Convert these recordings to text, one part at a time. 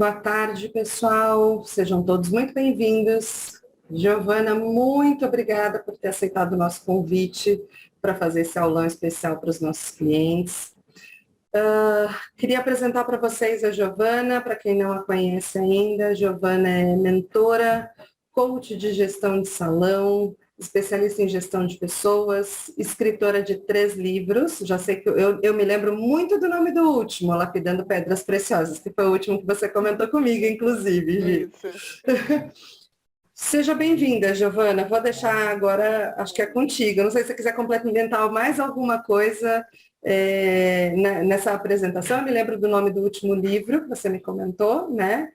Boa tarde, pessoal. Sejam todos muito bem-vindos. Giovana, muito obrigada por ter aceitado o nosso convite para fazer esse aulão especial para os nossos clientes. Queria apresentar para vocês a Giovana, para quem não a conhece ainda. A Giovana é mentora, coach de gestão de salão, especialista em gestão de pessoas, escritora de 3 livros. Já sei que eu me lembro muito do nome do último, Lapidando Pedras Preciosas, que foi o último que você comentou comigo, inclusive, Gi. Isso. Seja bem-vinda, Giovana. Vou deixar agora, acho que é contigo. Não sei se você quiser complementar mais alguma coisa nessa apresentação. Eu me lembro do nome do último livro que você me comentou, né?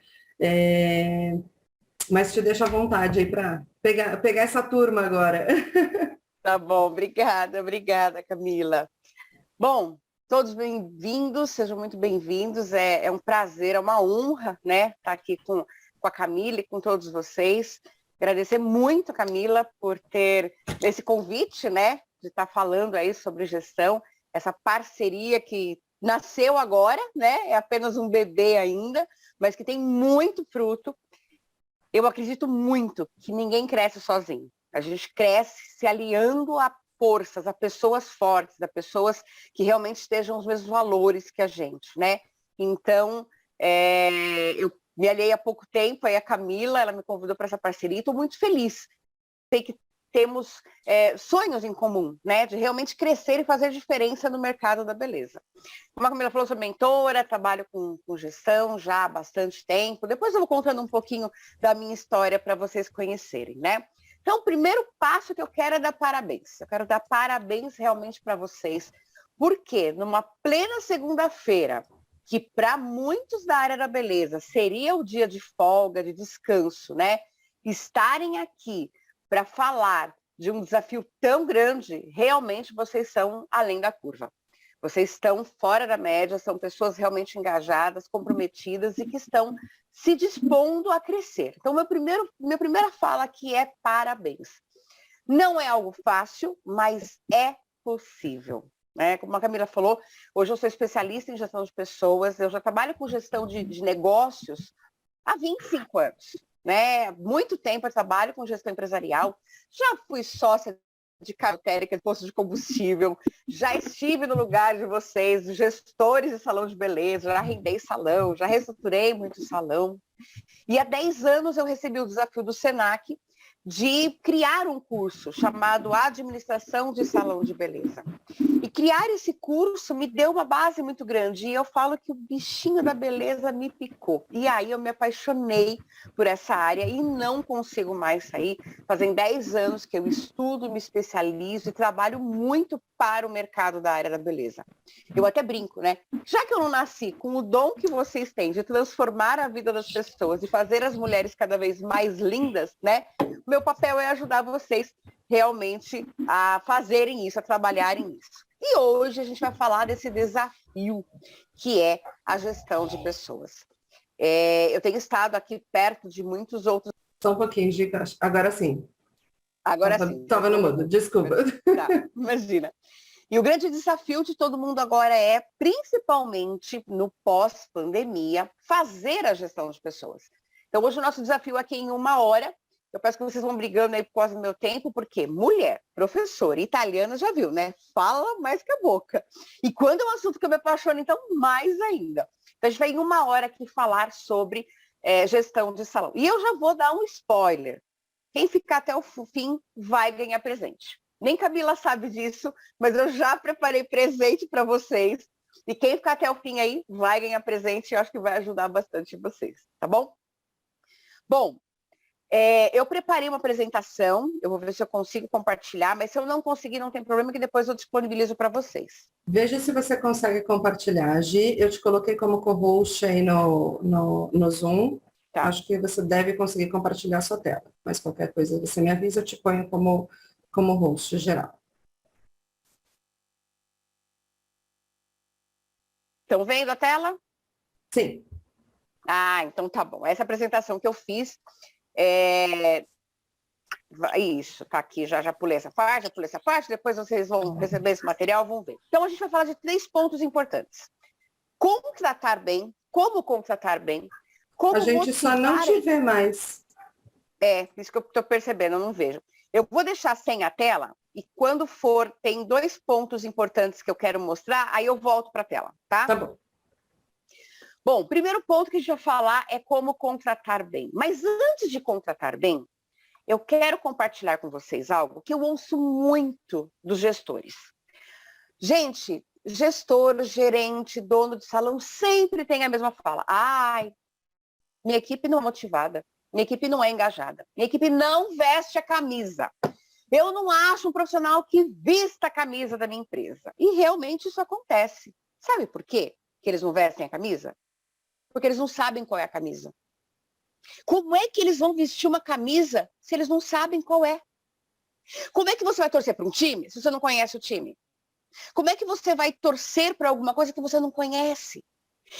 Mas te deixo à vontade aí para pegar essa turma agora. Tá bom, obrigada, Camila. Bom, todos bem-vindos, sejam muito bem-vindos. É um prazer, é uma honra, né, estar aqui com a Camila e com todos vocês. Agradecer muito, Camila, por ter esse convite, né, de estar falando aí sobre gestão, essa parceria que nasceu agora, né, é apenas um bebê ainda, mas que tem muito fruto. Eu acredito muito que ninguém cresce sozinho. A gente cresce se aliando a forças, a pessoas fortes, a pessoas que realmente estejam os mesmos valores que a gente, né? Então, eu me aliei há pouco tempo, aí a Camila, ela me convidou para essa parceria e estou muito feliz. Sei que temos sonhos em comum, né? De realmente crescer e fazer diferença no mercado da beleza. Como a Camila falou, sou mentora, trabalho com gestão já há bastante tempo. Depois eu vou contando um pouquinho da minha história para vocês conhecerem, né? Então, o primeiro passo que eu quero é dar parabéns. Eu quero dar parabéns realmente para vocês, porque numa plena segunda-feira, que para muitos da área da beleza seria o dia de folga, de descanso, né? Estarem aqui para falar de um desafio tão grande, realmente vocês são além da curva. Vocês estão fora da média, são pessoas realmente engajadas, comprometidas e que estão se dispondo a crescer. Então, minha primeira fala aqui é parabéns. Não é algo fácil, mas é possível. Né? Como a Camila falou, hoje eu sou especialista em gestão de pessoas, eu já trabalho com gestão de negócios há 25 anos. Né? Muito tempo eu trabalho com gestão empresarial, já fui sócia de cartérica de posto de combustível, já estive no lugar de vocês, gestores de salão de beleza, já arrendei salão, já reestruturei muito salão. E há 10 anos eu recebi o desafio do Senac de criar um curso chamado Administração de Salão de Beleza. E criar esse curso me deu uma base muito grande. E eu falo que o bichinho da beleza me picou. E aí eu me apaixonei por essa área e não consigo mais sair. Fazem 10 anos que eu estudo, me especializo e trabalho muito para o mercado da área da beleza. Eu até brinco, né? Já que eu não nasci com o dom que vocês têm de transformar a vida das pessoas e fazer as mulheres cada vez mais lindas, né? Meu papel é ajudar vocês realmente a fazerem isso, a trabalharem isso. E hoje a gente vai falar desse desafio que é a gestão de pessoas. Eu tenho estado aqui perto de muitos outros... Só um pouquinho, Gica. Agora sim. Agora sim. Estava no mudo, desculpa. Tá, imagina. E o grande desafio de todo mundo agora é, principalmente no pós-pandemia, fazer a gestão de pessoas. Então hoje o nosso desafio aqui em 1 hora. Eu peço que vocês vão brigando aí por causa do meu tempo, porque mulher, professora, italiana, já viu, né? Fala mais que a boca. E quando é um assunto que eu me apaixono, então mais ainda. Então a gente vai em 1 hora aqui falar sobre gestão de salão. E eu já vou dar um spoiler. Quem ficar até o fim vai ganhar presente. Nem Camila sabe disso, mas eu já preparei presente para vocês. E quem ficar até o fim aí vai ganhar presente e eu acho que vai ajudar bastante vocês, tá bom? Bom, eu preparei uma apresentação, eu vou ver se eu consigo compartilhar, mas se eu não conseguir, não tem problema, que depois eu disponibilizo para vocês. Veja se você consegue compartilhar. Gi, eu te coloquei como co-host aí no Zoom. Tá. Acho que você deve conseguir compartilhar a sua tela, mas qualquer coisa você me avisa, eu te ponho como host geral. Estão vendo a tela? Sim. Ah, então tá bom. Essa apresentação que eu fiz... Isso, tá aqui, já pulei essa parte, depois vocês vão receber esse material, vão ver. Então a gente vai falar de 3 pontos importantes. Contratar bem, como contratar bem, A gente só não te vê mais. Isso que eu estou percebendo, eu não vejo. Eu vou deixar sem a tela e quando for, tem 2 pontos importantes que eu quero mostrar, aí eu volto para a tela, tá? Tá bom. Bom, o primeiro ponto que a gente vai falar é como contratar bem. Mas antes de contratar bem, eu quero compartilhar com vocês algo que eu ouço muito dos gestores. Gente, gestor, gerente, dono de salão sempre tem a mesma fala. Ai, minha equipe não é motivada, minha equipe não é engajada, minha equipe não veste a camisa. Eu não acho um profissional que vista a camisa da minha empresa. E realmente isso acontece. Sabe por quê que eles não vestem a camisa? Porque eles não sabem qual é a camisa. Como é que eles vão vestir uma camisa se eles não sabem qual é? Como é que você vai torcer para um time se você não conhece o time? Como é que você vai torcer para alguma coisa que você não conhece?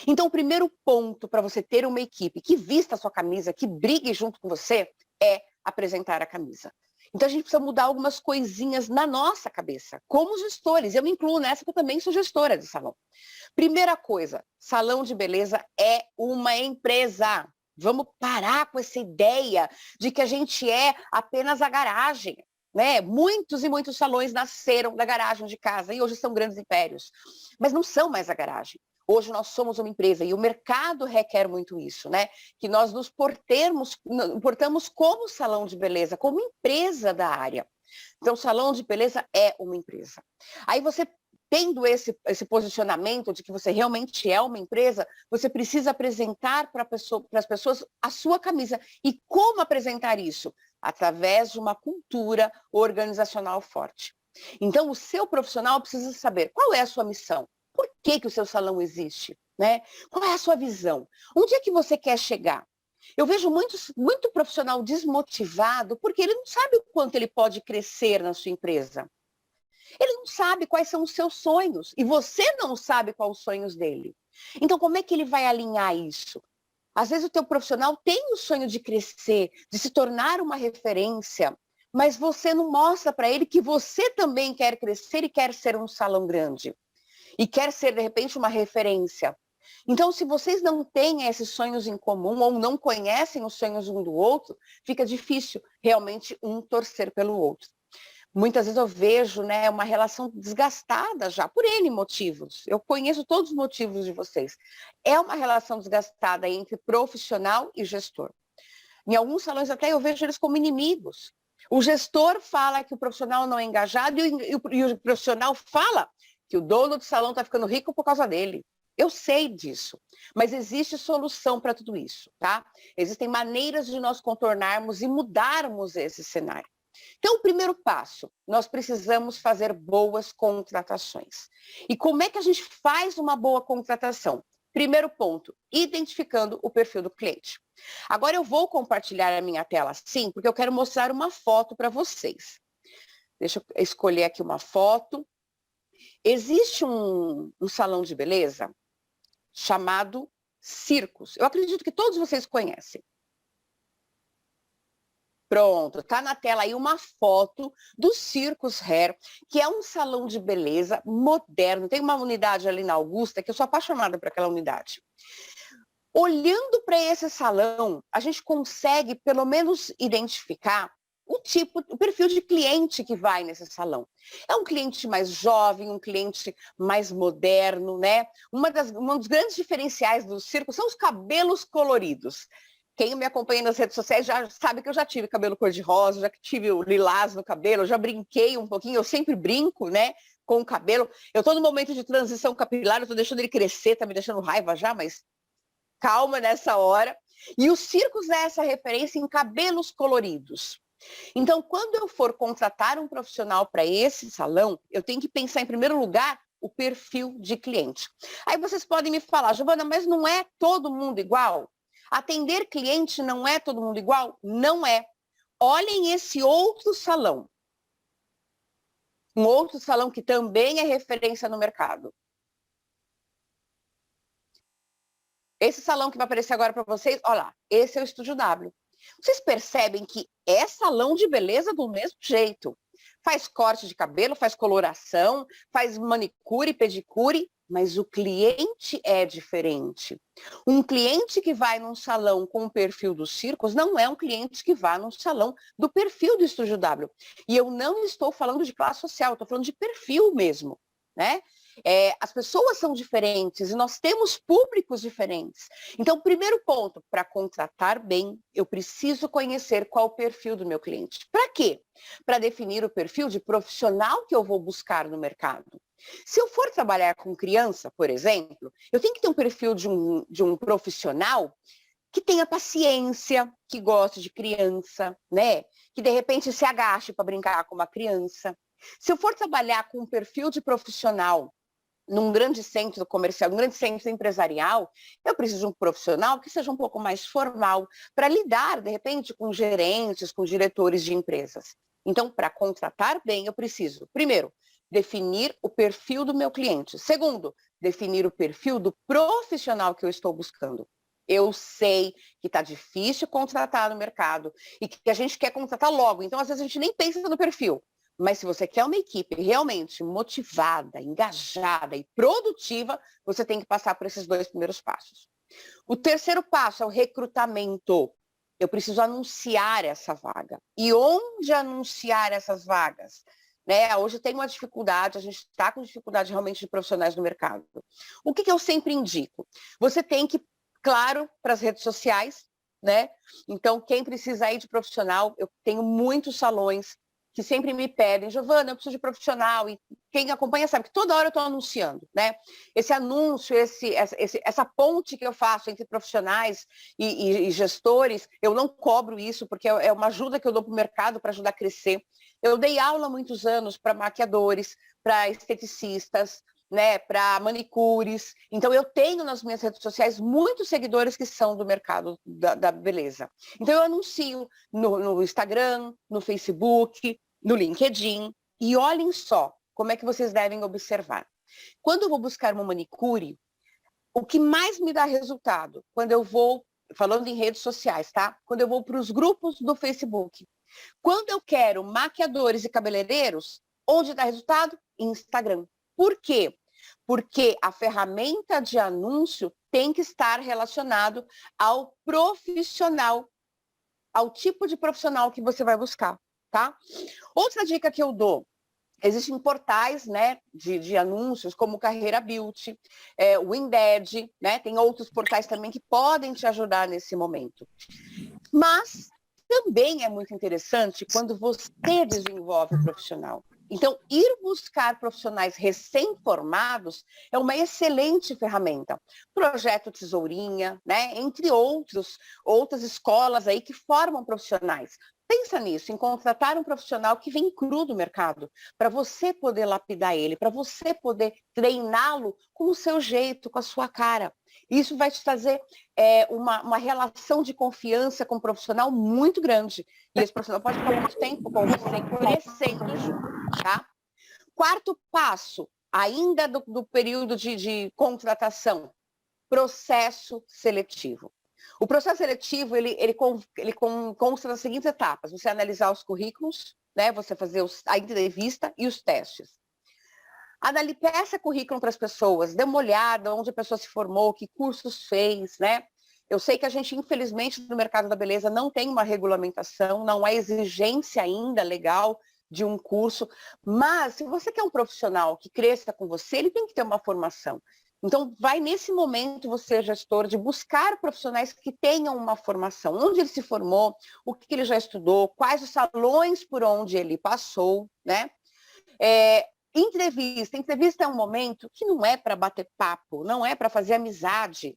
Então, o primeiro ponto para você ter uma equipe que vista a sua camisa, que brigue junto com você, é apresentar a camisa. Então, a gente precisa mudar algumas coisinhas na nossa cabeça, como gestores. Eu me incluo nessa, porque eu também sou gestora de salão. Primeira coisa, salão de beleza é uma empresa. Vamos parar com essa ideia de que a gente é apenas a garagem. Né? Muitos e muitos salões nasceram da garagem de casa e hoje são grandes impérios. Mas não são mais a garagem. Hoje nós somos uma empresa e o mercado requer muito isso, né? Que nós nos portamos como salão de beleza, como empresa da área. Então, salão de beleza é uma empresa. Aí você, tendo esse posicionamento de que você realmente é uma empresa, você precisa apresentar para as pessoas a sua camisa. E como apresentar isso? Através de uma cultura organizacional forte. Então, o seu profissional precisa saber qual é a sua missão. Por que o seu salão existe? Né? Qual é a sua visão? Onde é que você quer chegar? Eu vejo muito profissional desmotivado porque ele não sabe o quanto ele pode crescer na sua empresa. Ele não sabe quais são os seus sonhos e você não sabe quais os sonhos dele. Então, como é que ele vai alinhar isso? Às vezes o teu profissional tem o sonho de crescer, de se tornar uma referência, mas você não mostra para ele que você também quer crescer e quer ser um salão grande. E quer ser, de repente, uma referência. Então, se vocês não têm esses sonhos em comum ou não conhecem os sonhos um do outro, fica difícil realmente um torcer pelo outro. Muitas vezes eu vejo, né, uma relação desgastada já, por N motivos. Eu conheço todos os motivos de vocês. É uma relação desgastada entre profissional e gestor. Em alguns salões até eu vejo eles como inimigos. O gestor fala que o profissional não é engajado e o profissional fala que o dono do salão está ficando rico por causa dele. Eu sei disso, mas existe solução para tudo isso, tá? Existem maneiras de nós contornarmos e mudarmos esse cenário. Então, o primeiro passo, nós precisamos fazer boas contratações. E como é que a gente faz uma boa contratação? Primeiro ponto, identificando o perfil do cliente. Agora eu vou compartilhar a minha tela sim, porque eu quero mostrar uma foto para vocês. Deixa eu escolher aqui uma foto. Existe um salão de beleza chamado Circus. Eu acredito que todos vocês conhecem. Pronto, tá na tela aí uma foto do Circus Hair, que é um salão de beleza moderno. Tem uma unidade ali na Augusta, que eu sou apaixonada por aquela unidade. Olhando para esse salão, a gente consegue pelo menos identificar o perfil de cliente que vai nesse salão. É um cliente mais jovem, um cliente mais moderno, né? Um dos grandes diferenciais do circo são os cabelos coloridos. Quem me acompanha nas redes sociais já sabe que eu já tive cabelo cor-de-rosa, já tive o lilás no cabelo, já brinquei um pouquinho, eu sempre brinco, né, com o cabelo. Eu estou no momento de transição capilar, eu estou deixando ele crescer, tá me deixando raiva já, mas calma nessa hora. E o Circus é essa referência em cabelos coloridos. Então, quando eu for contratar um profissional para esse salão, eu tenho que pensar, em primeiro lugar, o perfil de cliente. Aí vocês podem me falar, Giovana, mas não é todo mundo igual? Atender cliente não é todo mundo igual? Não é. Olhem esse outro salão. Um outro salão que também é referência no mercado. Esse salão que vai aparecer agora para vocês, olha lá, esse é o Estúdio W. Vocês percebem que é salão de beleza do mesmo jeito. Faz corte de cabelo, faz coloração, faz manicure, pedicure, mas o cliente é diferente. Um cliente que vai num salão com o perfil dos circos não é um cliente que vai num salão do perfil do Estúdio W. E eu não estou falando de classe social, eu estou falando de perfil mesmo, né? As pessoas são diferentes e nós temos públicos diferentes. Então, primeiro ponto, para contratar bem, eu preciso conhecer qual o perfil do meu cliente. Para quê? Para definir o perfil de profissional que eu vou buscar no mercado. Se eu for trabalhar com criança, por exemplo, eu tenho que ter um perfil de um profissional que tenha paciência, que goste de criança, né? Que de repente se agache para brincar com uma criança. Se eu for trabalhar com um perfil de profissional num grande centro comercial, num grande centro empresarial, eu preciso de um profissional que seja um pouco mais formal, para lidar, de repente, com gerentes, com diretores de empresas. Então, para contratar bem, eu preciso, primeiro, definir o perfil do meu cliente. Segundo, definir o perfil do profissional que eu estou buscando. Eu sei que está difícil contratar no mercado e que a gente quer contratar logo, então às vezes a gente nem pensa no perfil. Mas se você quer uma equipe realmente motivada, engajada e produtiva, você tem que passar por esses 2 primeiros passos. O terceiro passo é o recrutamento. Eu preciso anunciar essa vaga. E onde anunciar essas vagas? Né? Hoje tem uma dificuldade, a gente está com dificuldade realmente de profissionais no mercado. O que eu sempre indico? Você tem que, claro, para as redes sociais, né? Então, quem precisa aí de profissional, eu tenho muitos salões que sempre me pedem, Giovana, eu preciso de profissional, e quem acompanha sabe que toda hora eu estou anunciando, né? Esse anúncio, essa ponte que eu faço entre profissionais e gestores, eu não cobro isso, porque é uma ajuda que eu dou para o mercado para ajudar a crescer. Eu dei aula há muitos anos para maquiadores, para esteticistas, né, para manicures. Então, eu tenho nas minhas redes sociais muitos seguidores que são do mercado da beleza. Então, eu anuncio no Instagram, no Facebook, no LinkedIn. E olhem só como é que vocês devem observar. Quando eu vou buscar uma manicure, o que mais me dá resultado, quando eu vou, falando em redes sociais, tá? Quando eu vou para os grupos do Facebook. Quando eu quero maquiadores e cabeleireiros, onde dá resultado? Instagram. Por quê? Porque a ferramenta de anúncio tem que estar relacionado ao profissional, ao tipo de profissional que você vai buscar, tá? Outra dica que eu dou, existem portais, né, de anúncios, como Carreira Beauty, o Indeed, né, tem outros portais também que podem te ajudar nesse momento. Mas também é muito interessante quando você desenvolve o profissional. Então, ir buscar profissionais recém-formados é uma excelente ferramenta. Projeto Tesourinha, né? Entre outras escolas aí que formam profissionais. Pensa nisso, em contratar um profissional que vem cru do mercado, para você poder lapidar ele, para você poder treiná-lo com o seu jeito, com a sua cara. Isso vai te trazer uma relação de confiança com o profissional muito grande. E esse profissional pode ficar muito tempo com você, crescendo junto, tá? Quarto passo, ainda do período de contratação, processo seletivo. O processo seletivo, ele consta das seguintes etapas. Você analisar os currículos, né? Você fazer a entrevista e os testes. Peça currículo para as pessoas, dê uma olhada onde a pessoa se formou, que cursos fez, né? Eu sei que a gente, infelizmente, no mercado da beleza não tem uma regulamentação, não há exigência ainda legal de um curso, mas se você quer um profissional que cresça com você, ele tem que ter uma formação. Então, vai nesse momento, você, gestor, de buscar profissionais que tenham uma formação. Onde ele se formou, o que ele já estudou, quais os salões por onde ele passou, né? Entrevista é um momento que não é para bater papo, não é para fazer amizade,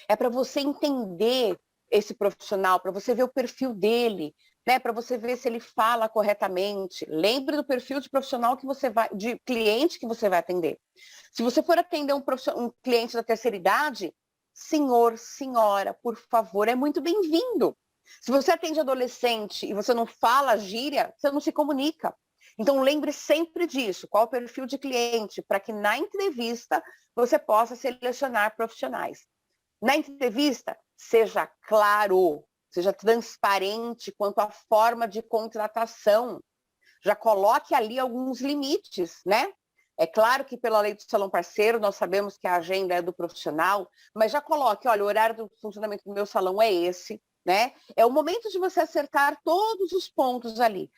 é para você entender esse profissional, para você ver o perfil dele, né? Para você ver se ele fala corretamente. Lembre do perfil de profissional de cliente que você vai atender. Se você for atender um cliente da terceira idade, senhor, senhora, por favor, é muito bem-vindo. Se você atende adolescente e você não fala gíria, você não se comunica. Então, lembre sempre disso, qual o perfil de cliente, para que na entrevista você possa selecionar profissionais. Na entrevista, seja claro, seja transparente quanto à forma de contratação. Já coloque ali alguns limites, né? É claro que pela lei do salão parceiro, nós sabemos que a agenda é do profissional, mas já coloque, olha, o horário do funcionamento do meu salão é esse, né? É o momento de você acertar todos os pontos ali.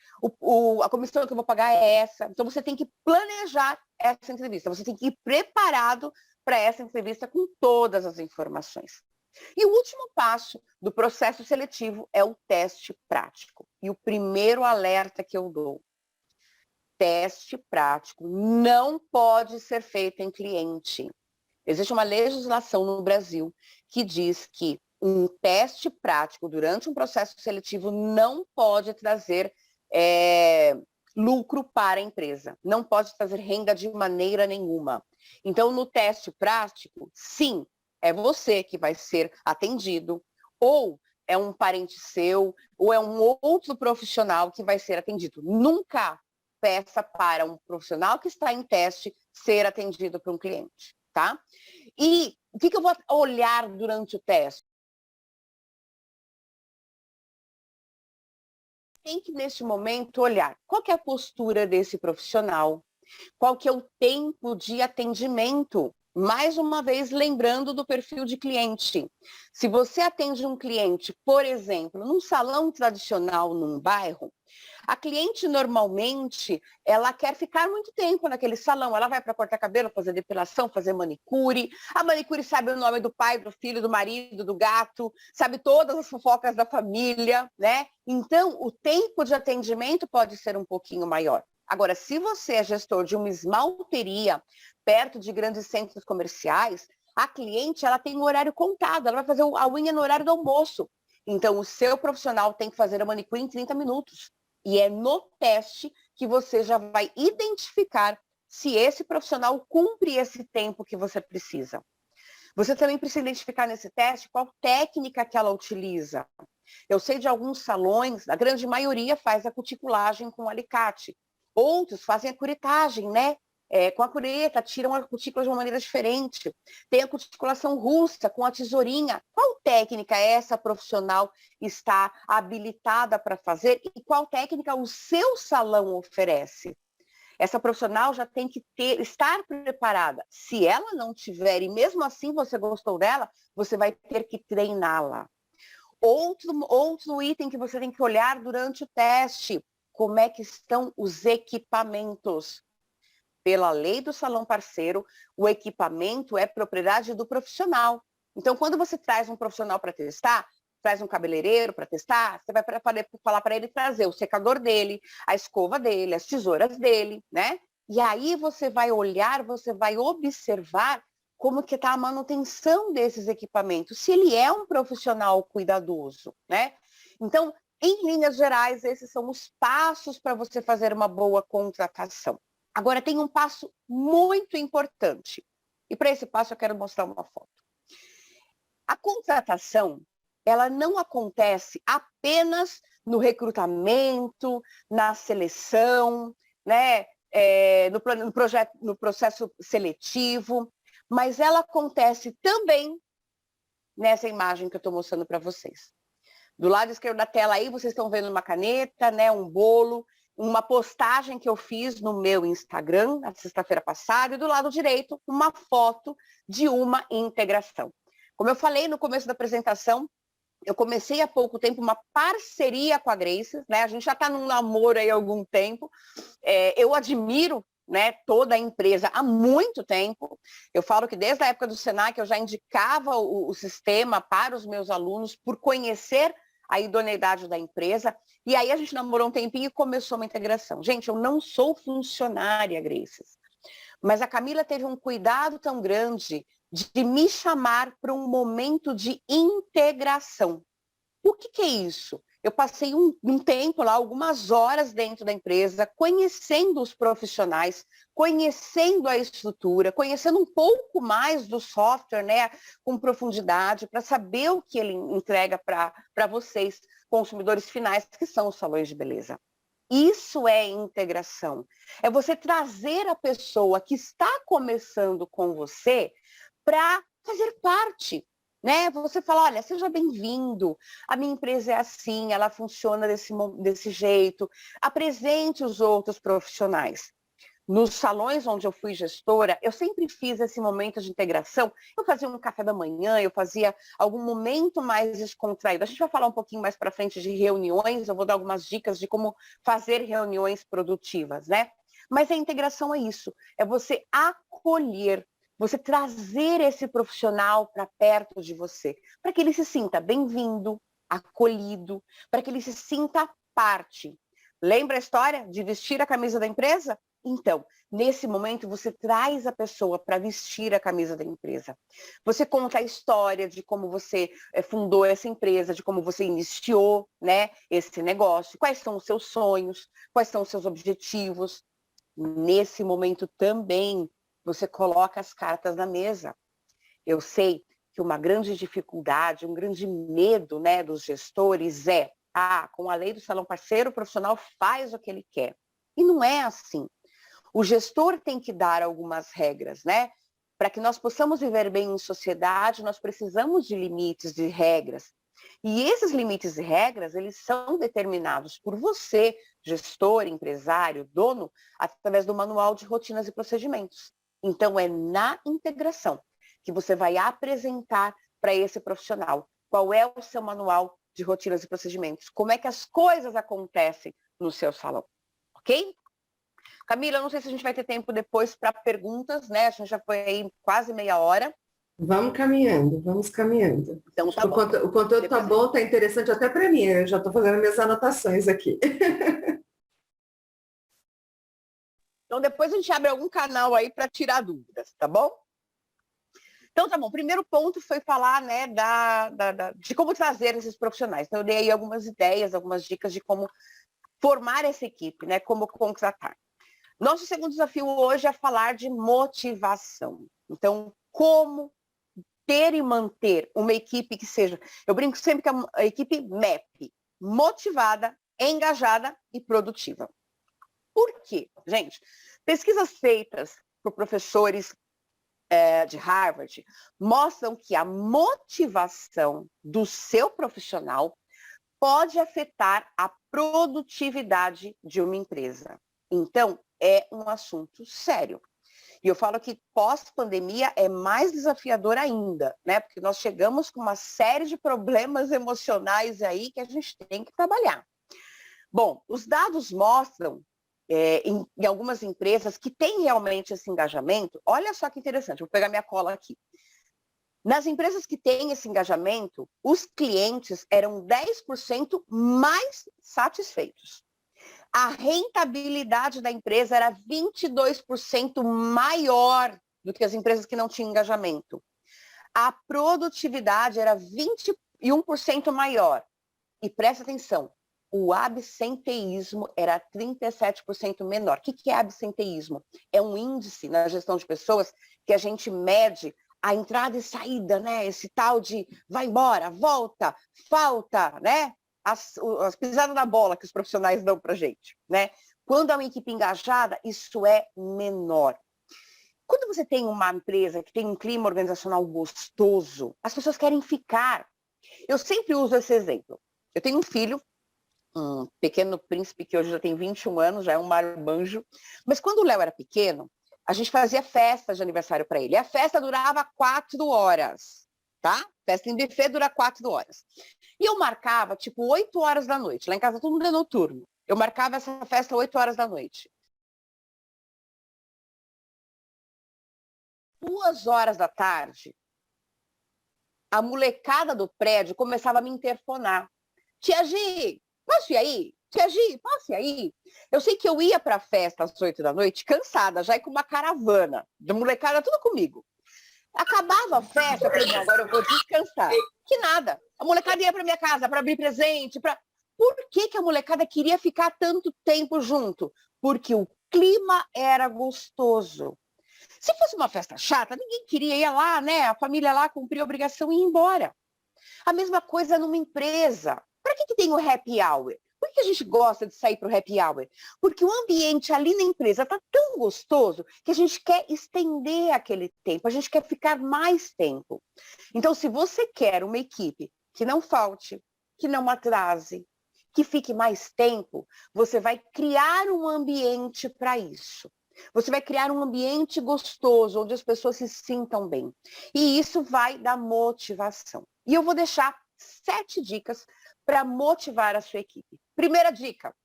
A comissão que eu vou pagar é essa. Então, você tem que planejar essa entrevista. Você tem que ir preparado para essa entrevista com todas as informações. E o último passo do processo seletivo é o teste prático. E o primeiro alerta que eu dou: teste prático não pode ser feito em cliente. Existe uma legislação no Brasil que diz que um teste prático durante um processo seletivo não pode trazer lucro para a empresa, não pode trazer renda de maneira nenhuma. Então, no teste prático, sim, é você que vai ser atendido, ou é um parente seu, ou é um outro profissional que vai ser atendido. Nunca peça para um profissional que está em teste ser atendido por um cliente, tá? E o que eu vou olhar durante o teste? Tem que, neste momento, olhar qual que é a postura desse profissional, qual que é o tempo de atendimento. Mais uma vez, lembrando do perfil de cliente. Se você atende um cliente, por exemplo, num salão tradicional, num bairro, a cliente normalmente, ela quer ficar muito tempo naquele salão. Ela vai para cortar cabelo, fazer depilação, fazer manicure. A manicure sabe o nome do pai, do filho, do marido, do gato, sabe todas as fofocas da família, né? Então, o tempo de atendimento pode ser um pouquinho maior. Agora, se você é gestor de uma esmalteria perto de grandes centros comerciais, a cliente, ela tem um horário contado, ela vai fazer a unha no horário do almoço. Então, o seu profissional tem que fazer a manicure em 30 minutos. E é no teste que você já vai identificar se esse profissional cumpre esse tempo que você precisa. Você também precisa identificar nesse teste qual técnica que ela utiliza. Eu sei de alguns salões, a grande maioria faz a cuticulagem com alicate. Outros fazem a curetagem, né? Com a cureta, tiram a cutícula de uma maneira diferente. Tem a cuticulação russa, com a tesourinha. Qual técnica essa profissional está habilitada para fazer e qual técnica o seu salão oferece? Essa profissional já tem que estar preparada. Se ela não tiver, e mesmo assim você gostou dela, você vai ter que treiná-la. Outro item que você tem que olhar durante o teste: como é que estão os equipamentos. Pela lei do salão parceiro, o equipamento é propriedade do profissional. Então, quando você traz um profissional para testar, traz um cabeleireiro para testar, você vai falar para ele trazer o secador dele, a escova dele, as tesouras dele, né? E aí você vai olhar, você vai observar como que está a manutenção desses equipamentos, se ele é um profissional cuidadoso, né? Então, em linhas gerais, esses são os passos para você fazer uma boa contratação. Agora, tem um passo muito importante. E para esse passo eu quero mostrar uma foto. A contratação, ela não acontece apenas no recrutamento, na seleção, né? No processo seletivo, mas ela acontece também nessa imagem que eu estou mostrando para vocês. Do lado esquerdo da tela aí, vocês estão vendo uma caneta, né? Um bolo, uma postagem que eu fiz no meu Instagram na sexta-feira passada, e do lado direito, uma foto de uma integração. Como eu falei no começo da apresentação, eu comecei há pouco tempo uma parceria com a Graces, né? A gente já está num namoro aí há algum tempo. Eu admiro, né, toda a empresa há muito tempo. Eu falo que desde a época do Senac eu já indicava o sistema para os meus alunos por conhecer a idoneidade da empresa. E aí a gente namorou um tempinho e começou uma integração. Gente, eu não sou funcionária, Graces, mas a Camila teve um cuidado tão grande de me chamar para um momento de integração. O que é isso? Eu passei um tempo lá, algumas horas dentro da empresa, conhecendo os profissionais, conhecendo a estrutura, conhecendo um pouco mais do software, né, com profundidade, para saber o que ele entrega para vocês, consumidores finais, que são os salões de beleza. Isso é integração. É você trazer a pessoa que está começando com você para fazer parte. Né? Você fala, olha, seja bem-vindo, a minha empresa é assim, ela funciona desse jeito, apresente os outros profissionais. nos salões onde eu fui gestora, eu sempre fiz esse momento de integração. Eu fazia um café da manhã, eu fazia algum momento mais descontraído. A gente vai falar um pouquinho mais para frente de reuniões, eu vou dar algumas dicas de como fazer reuniões produtivas, né? Mas a integração é isso, é você acolher, você trazer esse profissional para perto de você, para que ele se sinta bem-vindo, acolhido, para que ele se sinta parte. Lembra a história de vestir a camisa da empresa? Então, nesse momento, você traz a pessoa para vestir a camisa da empresa. Você conta a história de como você fundou essa empresa, de como você iniciou, né, esse negócio, quais são os seus sonhos, quais são os seus objetivos. Nesse momento também, você coloca as cartas na mesa. Eu sei que uma grande dificuldade, um grande medo, né, dos gestores é, com a lei do salão parceiro, o profissional faz o que ele quer. E não é assim. O gestor tem que dar algumas regras, né? Para que nós possamos viver bem em sociedade, nós precisamos de limites, de regras. E esses limites e regras, eles são determinados por você, gestor, empresário, dono, através do manual de rotinas e procedimentos. Então, é na integração que você vai apresentar para esse profissional qual é o seu manual de rotinas e procedimentos, como é que as coisas acontecem no seu salão, ok? Camila, não sei se a gente vai ter tempo depois para perguntas, né? A gente já foi aí quase meia hora. Vamos caminhando, vamos caminhando. Então tá bom. O conteúdo está bom, está interessante até para mim. Eu já estou fazendo minhas anotações aqui. Então depois a gente abre algum canal aí para tirar dúvidas, tá bom? Então tá bom. O primeiro ponto foi falar, né, de como trazer esses profissionais. Então eu dei aí algumas ideias, algumas dicas de como formar essa equipe, né? Como contratar. Nosso segundo desafio hoje é falar de motivação. Então, como ter e manter uma equipe que seja... Eu brinco sempre que a equipe MEP, motivada, engajada e produtiva. Por quê? Gente, pesquisas feitas por professores de Harvard mostram que a motivação do seu profissional pode afetar a produtividade de uma empresa. Então, é um assunto sério. E eu falo que pós-pandemia é mais desafiador ainda, né? Porque nós chegamos com uma série de problemas emocionais aí que a gente tem que trabalhar. Bom, os dados mostram, em algumas empresas que têm realmente esse engajamento, olha só que interessante, vou pegar minha cola aqui. Nas empresas que têm esse engajamento, os clientes eram 10% mais satisfeitos. A rentabilidade da empresa era 22% maior do que as empresas que não tinham engajamento. A produtividade era 21% maior. E presta atenção, o absenteísmo era 37% menor. O que é absenteísmo? É um índice na gestão de pessoas que a gente mede a entrada e saída, né? Esse tal de vai embora, volta, falta, né? As pisadas na bola que os profissionais dão para a gente, né? Quando é uma equipe engajada, isso é menor. Quando você tem uma empresa que tem um clima organizacional gostoso, as pessoas querem ficar. Eu sempre uso esse exemplo. Eu tenho um filho, um pequeno príncipe que hoje já tem 21 anos, já é um marmanjo, mas quando o Léo era pequeno, a gente fazia festa de aniversário para ele. E a festa durava 4 horas, tá? Festa em buffet dura 4 horas. E eu marcava, tipo, 8 horas da noite. Lá em casa todo mundo é noturno. Eu marcava essa festa 8 horas da noite. 2 horas da tarde, a molecada do prédio começava a me interfonar. Tia Gi, posso ir aí? Tia Gi, posso ir aí? Eu sei que eu ia para a festa às 8 da noite, cansada, já ia com uma caravana, de molecada tudo comigo. Acabava a festa, eu falei, não, agora eu vou descansar. Que nada. A molecada ia para minha casa para abrir presente. Por que a molecada queria ficar tanto tempo junto? Porque o clima era gostoso. Se fosse uma festa chata, ninguém queria ir lá, né? A família lá cumpria a obrigação e ir embora. A mesma coisa numa empresa. Para que tem o happy hour? Por que a gente gosta de sair para o happy hour? Porque o ambiente ali na empresa está tão gostoso que a gente quer estender aquele tempo, a gente quer ficar mais tempo. Então, se você quer uma equipe que não falte, que não atrase, que fique mais tempo, você vai criar um ambiente para isso. Você vai criar um ambiente gostoso, onde as pessoas se sintam bem. E isso vai dar motivação. E eu vou deixar 7 dicas para motivar a sua equipe. Primeira dica,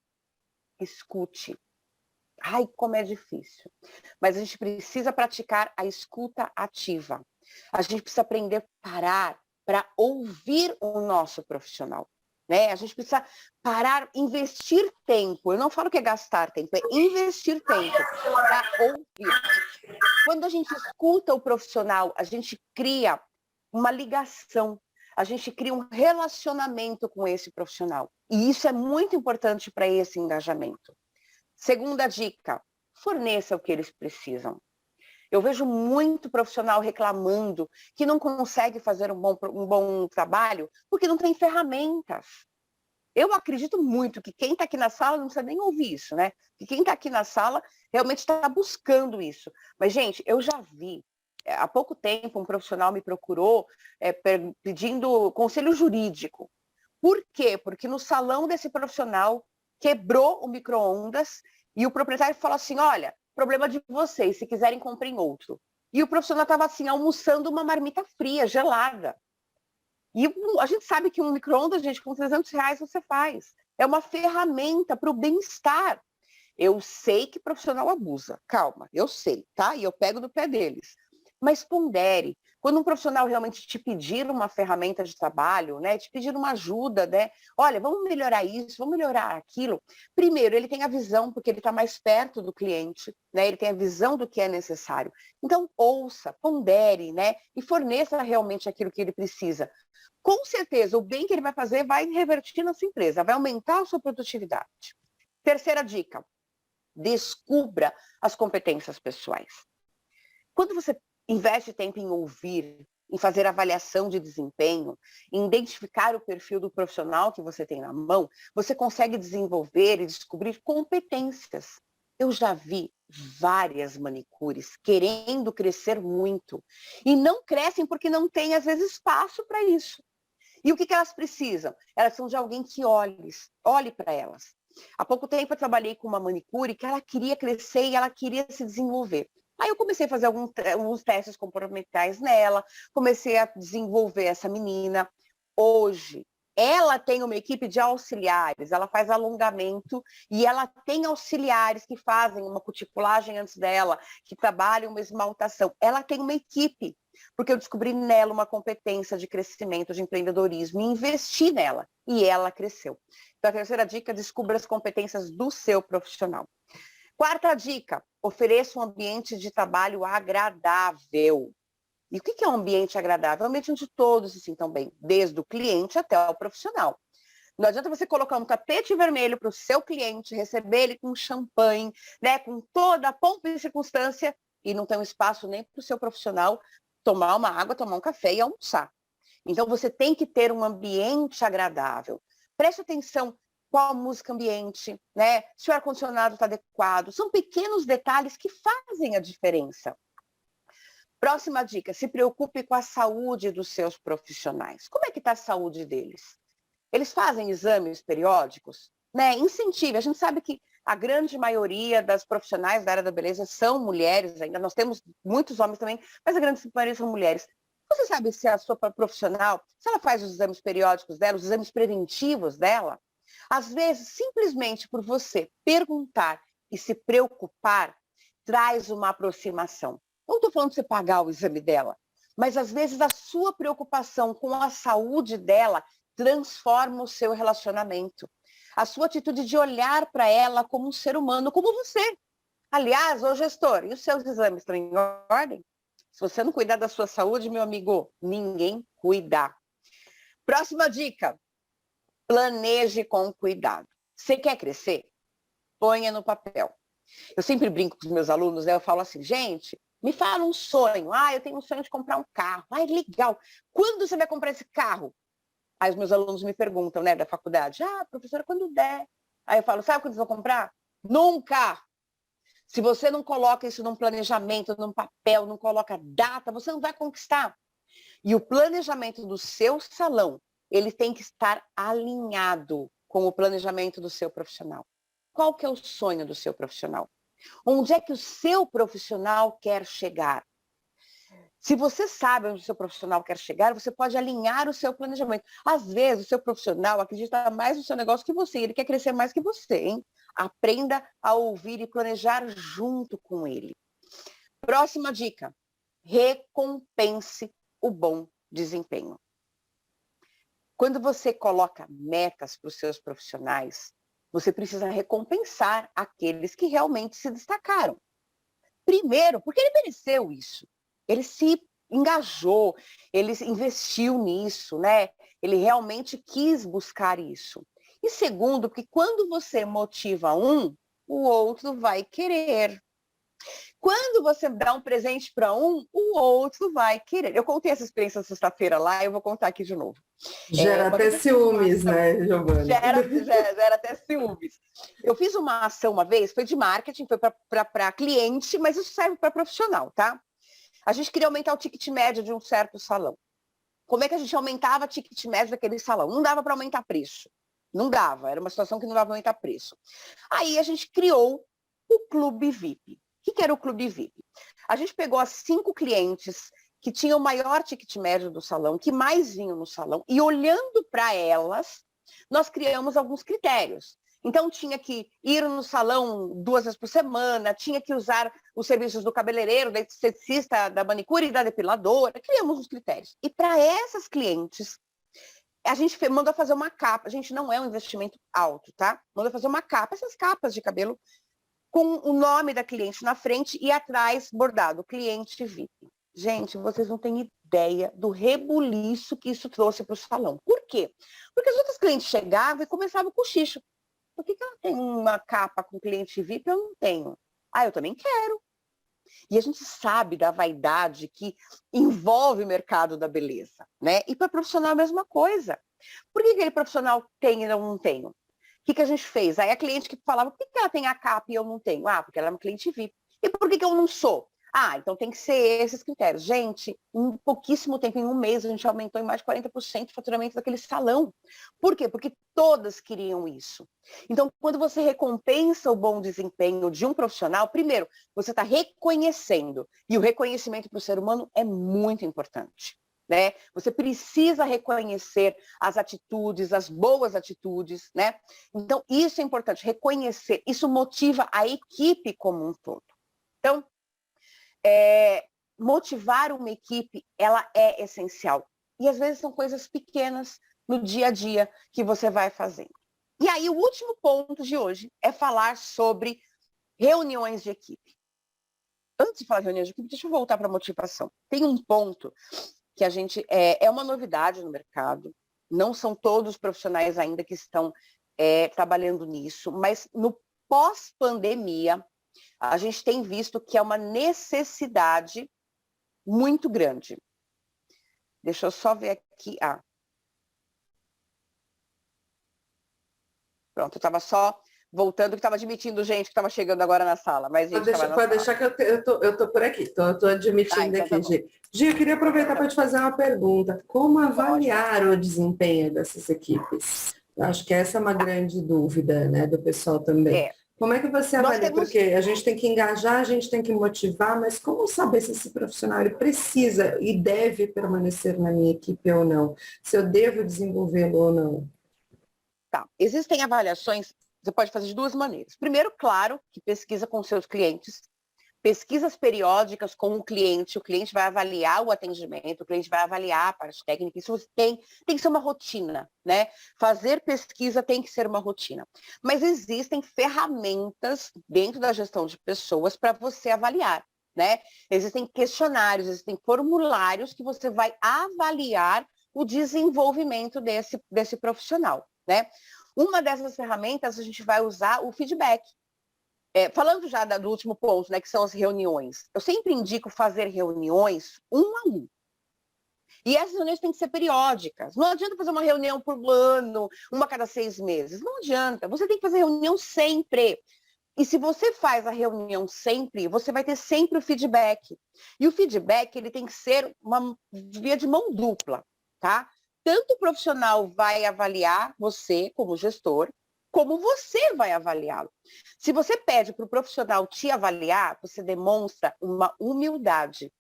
escute. Ai, como é difícil. Mas a gente precisa praticar a escuta ativa. A gente precisa aprender a parar para ouvir o nosso profissional. Né? A gente precisa parar, investir tempo. Eu não falo que é gastar tempo, é investir tempo para ouvir. Quando a gente escuta o profissional, a gente cria uma ligação, a gente cria um relacionamento com esse profissional. E isso é muito importante para esse engajamento. Segunda dica, forneça o que eles precisam. Eu vejo muito profissional reclamando que não consegue fazer um bom trabalho porque não tem ferramentas. Eu acredito muito que quem está aqui na sala não precisa nem ouvir isso, né? Que quem está aqui na sala realmente está buscando isso. Mas, gente, eu já vi, há pouco tempo, um profissional me procurou pedindo conselho jurídico. Por quê? Porque no salão desse profissional quebrou o micro-ondas e o proprietário falou assim, olha, problema de vocês, se quiserem comprem outro. E o profissional estava assim, almoçando uma marmita fria, gelada. E a gente sabe que um micro-ondas, gente, com R$300 você faz. É uma ferramenta para o bem-estar. Eu sei que profissional abusa, calma, eu sei, tá? E eu pego no pé deles. Mas pondere. Quando um profissional realmente te pedir uma ferramenta de trabalho, né, te pedir uma ajuda, né, olha, vamos melhorar isso, vamos melhorar aquilo. Primeiro, ele tem a visão, porque ele está mais perto do cliente, né, ele tem a visão do que é necessário. Então, ouça, pondere, né, e forneça realmente aquilo que ele precisa. Com certeza, o bem que ele vai fazer vai revertir na sua empresa, vai aumentar a sua produtividade. Terceira dica, descubra as competências pessoais. Quando você investe tempo em ouvir, em fazer avaliação de desempenho, em identificar o perfil do profissional que você tem na mão, você consegue desenvolver e descobrir competências. Eu já vi várias manicures querendo crescer muito e não crescem porque não tem, às vezes, espaço para isso. E o que elas precisam? Elas precisam de alguém que olhe para elas. Há pouco tempo eu trabalhei com uma manicure que ela queria crescer e ela queria se desenvolver. Aí eu comecei a fazer alguns testes comportamentais nela, comecei a desenvolver essa menina. Hoje, ela tem uma equipe de auxiliares, ela faz alongamento e ela tem auxiliares que fazem uma cuticulagem antes dela, que trabalham uma esmaltação. Ela tem uma equipe, porque eu descobri nela uma competência de crescimento, de empreendedorismo e investi nela. E ela cresceu. Então, a terceira dica, descubra as competências do seu profissional. Quarta dica, ofereça um ambiente de trabalho agradável. E o que é um ambiente agradável? É um ambiente onde todos se sintam bem, desde o cliente até o profissional. Não adianta você colocar um tapete vermelho para o seu cliente, receber ele com champanhe, né, com toda a pompa e circunstância, e não ter um espaço nem para o seu profissional tomar uma água, tomar um café e almoçar. Então, você tem que ter um ambiente agradável. Preste atenção qual a música ambiente, né? Se o ar-condicionado está adequado. São pequenos detalhes que fazem a diferença. Próxima dica, se preocupe com a saúde dos seus profissionais. Como é que está a saúde deles? Eles fazem exames periódicos? Né? Incentive. A gente sabe que a grande maioria das profissionais da área da beleza são mulheres ainda. Nós temos muitos homens também, mas a grande maioria são mulheres. Você sabe se a sua profissional, se ela faz os exames periódicos dela, os exames preventivos dela? Às vezes, simplesmente por você perguntar e se preocupar, traz uma aproximação. Não estou falando de você pagar o exame dela, mas às vezes a sua preocupação com a saúde dela transforma o seu relacionamento. A sua atitude de olhar para ela como um ser humano, como você. Aliás, ô gestor, e os seus exames estão em ordem? Se você não cuidar da sua saúde, meu amigo, ninguém cuida. Próxima dica. Planeje com cuidado. Você quer crescer? Ponha no papel. Eu sempre brinco com os meus alunos, né? Eu falo assim, gente, me fala um sonho. Ah, eu tenho um sonho de comprar um carro. Ah, legal. Quando você vai comprar esse carro? Aí os meus alunos me perguntam, né, da faculdade. Ah, professora, quando der. Aí eu falo, sabe quando eu vou comprar? Nunca! Se você não coloca isso num planejamento, num papel, não coloca data, você não vai conquistar. E o planejamento do seu salão, ele tem que estar alinhado com o planejamento do seu profissional. Qual que é o sonho do seu profissional? Onde é que o seu profissional quer chegar? Se você sabe onde o seu profissional quer chegar, você pode alinhar o seu planejamento. Às vezes, o seu profissional acredita mais no seu negócio que você, ele quer crescer mais que você, hein? Aprenda a ouvir e planejar junto com ele. Próxima dica, recompense o bom desempenho. Quando você coloca metas para os seus profissionais, você precisa recompensar aqueles que realmente se destacaram. Primeiro, porque ele mereceu isso. Ele se engajou, ele investiu nisso, né? Ele realmente quis buscar isso. E segundo, porque quando você motiva um, o outro vai querer. Quando você dá um presente para um, o outro vai querer. Eu contei essa experiência sexta-feira lá, eu vou contar aqui de novo. Gera até ciúmes, né, Giovana? Gera até ciúmes. Eu fiz uma ação uma vez, foi de marketing, foi para cliente, mas isso serve para profissional, tá? A gente queria aumentar o ticket médio de um certo salão. Como é que a gente aumentava o ticket médio daquele salão? Não dava para aumentar preço. Não dava, era uma situação que não dava para aumentar preço. Aí a gente criou o Clube VIP. O que era o Clube VIP? A gente pegou as 5 clientes que tinham o maior ticket médio do salão, que mais vinham no salão, e olhando para elas, nós criamos alguns critérios. Então, tinha que ir no salão 2 vezes por semana, tinha que usar os serviços do cabeleireiro, da esteticista, da manicure e da depiladora. Criamos os critérios. E para essas clientes, a gente mandou fazer uma capa. A gente não é um investimento alto, tá? Mandou fazer uma capa, essas capas de cabelo, com o nome da cliente na frente e atrás bordado, cliente VIP. Gente, vocês não têm ideia do rebuliço que isso trouxe para o salão. Por quê? Porque as outras clientes chegavam e começavam com o cochicho. Por que ela tem uma capa com cliente VIP e eu não tenho? Ah, eu também quero. E a gente sabe da vaidade que envolve o mercado da beleza, né? E para profissional a mesma coisa. Por que aquele profissional tem e eu não tenho? O que a gente fez? Aí a cliente que falava, por que ela tem a capa e eu não tenho? Ah, porque ela é uma cliente VIP. E por que eu não sou? Ah, então tem que ser esses critérios. Gente, em pouquíssimo tempo, em um mês, a gente aumentou em mais de 40% o faturamento daquele salão. Por quê? Porque todas queriam isso. Então, quando você recompensa o bom desempenho de um profissional, primeiro, você está reconhecendo. E o reconhecimento para o ser humano é muito importante. Né? Você precisa reconhecer as atitudes, as boas atitudes, né? Então, isso é importante, reconhecer. Isso motiva a equipe como um todo. Então, motivar uma equipe, ela é essencial. E às vezes são coisas pequenas no dia a dia que você vai fazendo. E aí, o último ponto de hoje é falar sobre reuniões de equipe. Antes de falar de reuniões de equipe, deixa eu voltar para a motivação. Tem um ponto que a gente é uma novidade no mercado, não são todos os profissionais ainda que estão trabalhando nisso, mas no pós-pandemia, a gente tem visto que é uma necessidade muito grande. Deixa eu só ver aqui. Pronto, eu estava só voltando, que estava admitindo gente que estava chegando agora na sala. Mas pode deixar que eu tô por aqui, estou admitindo então aqui, tá bom. Gi, eu queria aproveitar para te fazer uma pergunta. Como avaliar o desempenho dessas equipes? Eu acho que essa é uma grande dúvida, né, do pessoal também. Como é que você avalia? Porque a gente tem que engajar, a gente tem que motivar, mas como saber se esse profissional ele precisa e deve permanecer na minha equipe ou não? Se eu devo desenvolvê-lo ou não? Tá. Existem avaliações, você pode fazer de 2 maneiras. Primeiro, claro, que pesquisa com seus clientes, pesquisas periódicas com o cliente vai avaliar o atendimento, o cliente vai avaliar a parte técnica, isso tem que ser uma rotina, né? Fazer pesquisa tem que ser uma rotina. Mas existem ferramentas dentro da gestão de pessoas para você avaliar, né? Existem questionários, existem formulários que você vai avaliar o desenvolvimento desse profissional, né? Uma dessas ferramentas a gente vai usar o feedback. Falando já do último ponto, né, que são as reuniões, eu sempre indico fazer reuniões 1 a 1. E essas reuniões têm que ser periódicas. Não adianta fazer uma reunião por ano, uma a cada 6 meses. Não adianta. Você tem que fazer reunião sempre. E se você faz a reunião sempre, você vai ter sempre o feedback. E o feedback, ele tem que ser uma via de mão dupla, tá? Tanto o profissional vai avaliar você como gestor, como você vai avaliá-lo. Se você pede para o profissional te avaliar, você demonstra uma humildade.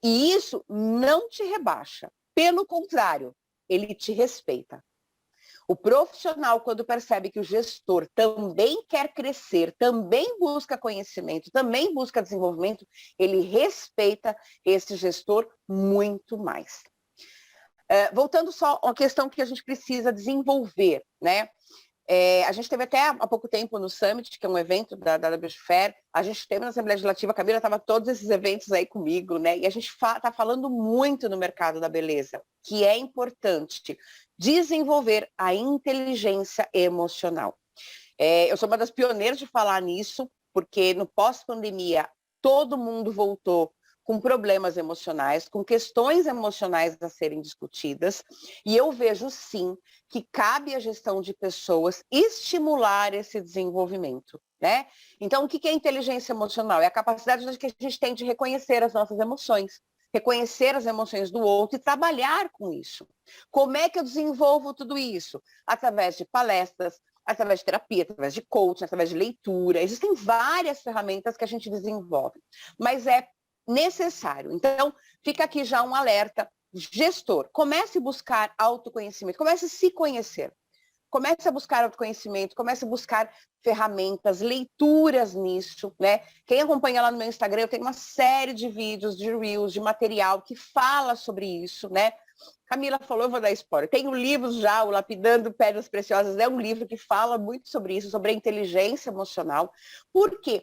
E isso não te rebaixa. Pelo contrário, ele te respeita. O profissional, quando percebe que o gestor também quer crescer, também busca conhecimento, também busca desenvolvimento, ele respeita esse gestor muito mais. Voltando só a uma questão que a gente precisa desenvolver, né? A gente teve até há pouco tempo no Summit, que é um evento da WFair, a gente teve na Assembleia Legislativa, a Camila estava todos esses eventos aí comigo, né? E a gente está falando muito no mercado da beleza, que é importante desenvolver a inteligência emocional. Eu sou uma das pioneiras de falar nisso, porque no pós-pandemia todo mundo voltou com problemas emocionais, com questões emocionais a serem discutidas, e eu vejo sim que cabe à gestão de pessoas estimular esse desenvolvimento, né? Então, o que é inteligência emocional? É a capacidade que a gente tem de reconhecer as nossas emoções, reconhecer as emoções do outro e trabalhar com isso. Como é que eu desenvolvo tudo isso? Através de palestras, através de terapia, através de coaching, através de leitura. Existem várias ferramentas que a gente desenvolve, mas é necessário. Então, fica aqui já um alerta. Gestor, comece a buscar autoconhecimento, comece a se conhecer. Comece a buscar autoconhecimento, comece a buscar ferramentas, leituras nisso, né? Quem acompanha lá no meu Instagram, eu tenho uma série de vídeos, de reels, de material que fala sobre isso, né? Camila falou, eu vou dar spoiler. Tenho livros já, o Lapidando Pedras Preciosas é um livro que fala muito sobre isso, sobre a inteligência emocional. Por quê?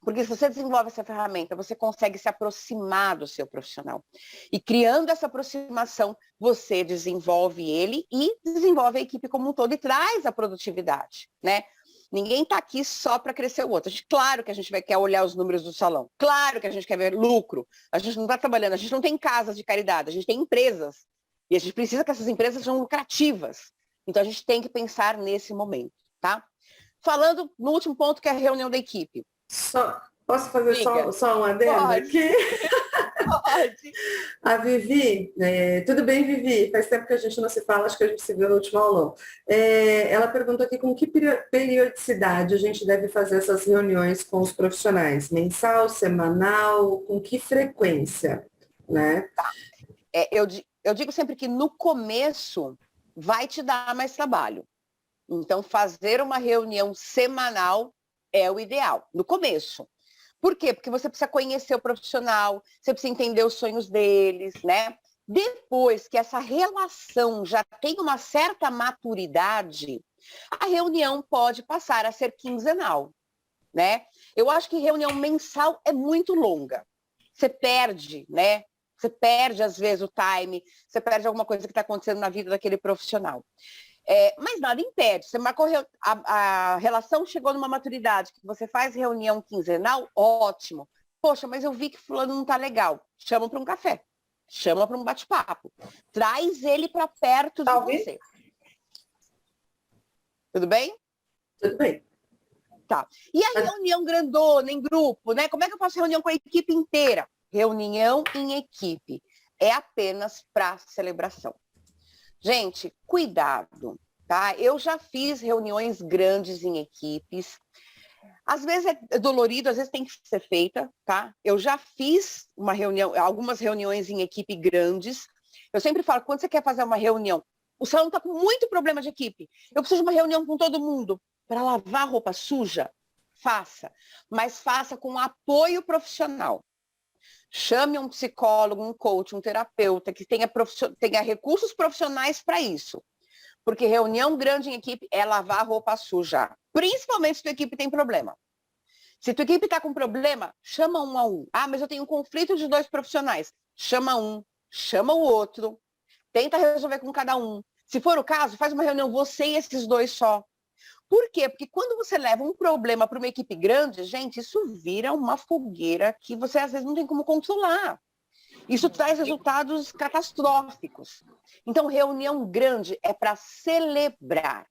Porque se você desenvolve essa ferramenta, você consegue se aproximar do seu profissional. E criando essa aproximação, você desenvolve ele e desenvolve a equipe como um todo e traz a produtividade, né? Ninguém está aqui só para crescer o outro. Claro que a gente quer olhar os números do salão. Claro que a gente quer ver lucro. A gente não está trabalhando, a gente não tem casas de caridade, a gente tem empresas. E a gente precisa que essas empresas sejam lucrativas. Então a gente tem que pensar nesse momento, tá? Falando no último ponto, que é a reunião da equipe. Posso fazer só um adendo aqui? Pode. A Vivi, tudo bem, Vivi? Faz tempo que a gente não se fala, acho que a gente se viu no último aulão. Ela perguntou aqui com que periodicidade a gente deve fazer essas reuniões com os profissionais? Mensal, semanal, com que frequência? Né? Tá. Eu digo sempre que no começo vai te dar mais trabalho. Então, fazer uma reunião semanal é o ideal, no começo. Por quê? Porque você precisa conhecer o profissional, você precisa entender os sonhos deles, né? Depois que essa relação já tem uma certa maturidade, a reunião pode passar a ser quinzenal, né? Eu acho que reunião mensal é muito longa. Você perde, né? Você perde, às vezes, o time, você perde alguma coisa que está acontecendo na vida daquele profissional. Mas nada impede, você marcou a relação chegou numa maturidade, que você faz reunião quinzenal, ótimo. Poxa, mas eu vi que fulano não está legal. Chama para um café, chama para um bate-papo. Traz ele para perto de você. Tudo bem? Tudo bem. Tá. E a reunião grandona, em grupo, né? Como é que eu faço reunião com a equipe inteira? Reunião em equipe é apenas para celebração. Gente, cuidado, tá? Eu já fiz reuniões grandes em equipes. Às vezes é dolorido, às vezes tem que ser feita, tá? Eu já fiz algumas reuniões em equipe grandes. Eu sempre falo, quando você quer fazer uma reunião, o salão está com muito problema de equipe. Eu preciso de uma reunião com todo mundo para lavar roupa suja. Faça, mas faça com apoio profissional. Chame um psicólogo, um coach, um terapeuta que tenha recursos profissionais para isso. Porque reunião grande em equipe é lavar roupa suja. Principalmente se tua equipe tem problema. Se tua equipe está com problema, chama um a um. Ah, mas eu tenho um conflito de 2 profissionais. Chama um, chama o outro. Tenta resolver com cada um. Se for o caso, faz uma reunião você e esses 2 só. Por quê? Porque quando você leva um problema para uma equipe grande, gente, isso vira uma fogueira que você às vezes não tem como controlar. Isso traz resultados catastróficos. Então, reunião grande é para celebrar.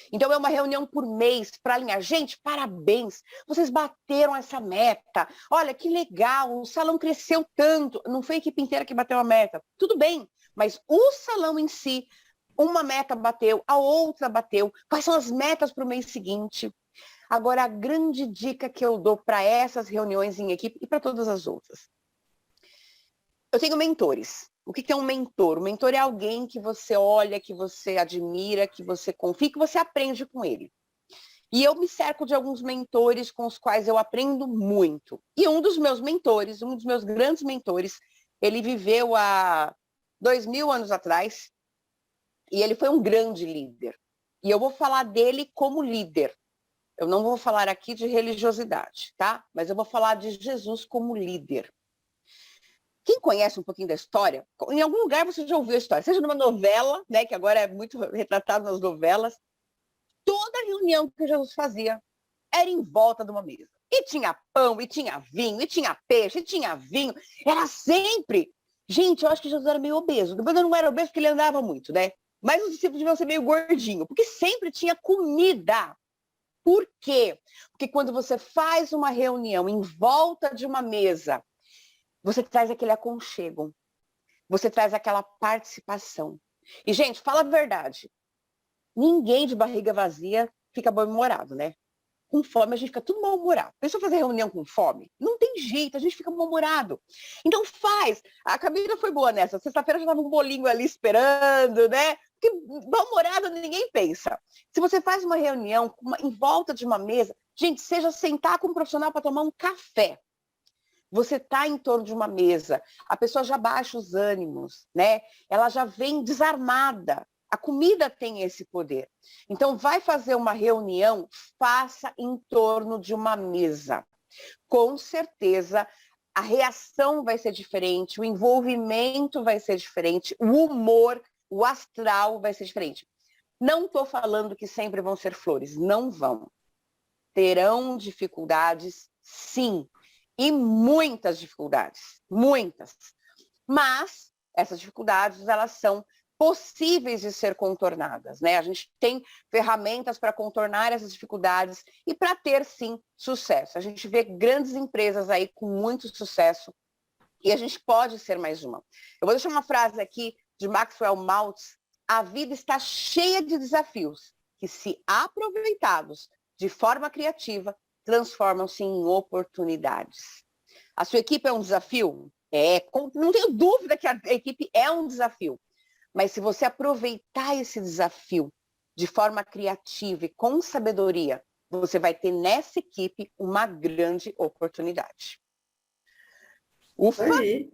Então, é uma reunião por mês para alinhar. Gente, parabéns, vocês bateram essa meta. Olha, que legal, o salão cresceu tanto. Não foi a equipe inteira que bateu a meta. Tudo bem, mas o salão em si, Uma meta bateu, a outra bateu. Quais são as metas para o mês seguinte? Agora, a grande dica que eu dou para essas reuniões em equipe e para todas as outras. Eu tenho mentores. O que é um mentor? O mentor é alguém que você olha, que você admira, que você confia, que você aprende com ele. E eu me cerco de alguns mentores com os quais eu aprendo muito. E um dos meus mentores, um dos meus grandes mentores, ele viveu há 2000 anos atrás e ele foi um grande líder. E eu vou falar dele como líder. Eu não vou falar aqui de religiosidade, tá? Mas eu vou falar de Jesus como líder. Quem conhece um pouquinho da história, em algum lugar você já ouviu a história, seja numa novela, né, que agora é muito retratado nas novelas, toda reunião que Jesus fazia era em volta de uma mesa. E tinha pão, e tinha vinho, e tinha peixe, e tinha vinho. Era sempre. Gente, eu acho que Jesus era meio obeso. Depois eu não era obeso porque ele andava muito, né? Mas os discípulos deviam ser meio gordinho, porque sempre tinha comida. Por quê? Porque quando você faz uma reunião em volta de uma mesa, você traz aquele aconchego, você traz aquela participação. E, gente, fala a verdade, ninguém de barriga vazia fica bem-humorado, né? Com fome a gente fica tudo mal-humorado. Pensou fazer reunião com fome? Não tem jeito, a gente fica mal-humorado. Então faz. A Camila foi boa nessa. Sexta-feira já estava um bolinho ali esperando, né? Porque mal-humorado ninguém pensa. Se você faz uma reunião em volta de uma mesa, gente, seja sentar com um profissional para tomar um café. Você está em torno de uma mesa, a pessoa já baixa os ânimos, né? Ela já vem desarmada. A comida tem esse poder. Então, vai fazer uma reunião, faça em torno de uma mesa. Com certeza, a reação vai ser diferente, o envolvimento vai ser diferente, o humor, o astral vai ser diferente. Não estou falando que sempre vão ser flores, não vão. Terão dificuldades, sim. E muitas dificuldades, muitas. Mas essas dificuldades, elas são possíveis de ser contornadas, né? A gente tem ferramentas para contornar essas dificuldades e para ter, sim, sucesso. A gente vê grandes empresas aí com muito sucesso e a gente pode ser mais uma. Eu vou deixar uma frase aqui de Maxwell Maltz: a vida está cheia de desafios que, se aproveitados de forma criativa, transformam-se em oportunidades. A sua equipe é um desafio? Não tenho dúvida que a equipe é um desafio. Mas se você aproveitar esse desafio de forma criativa e com sabedoria, você vai ter nessa equipe uma grande oportunidade. Ufa! Aí.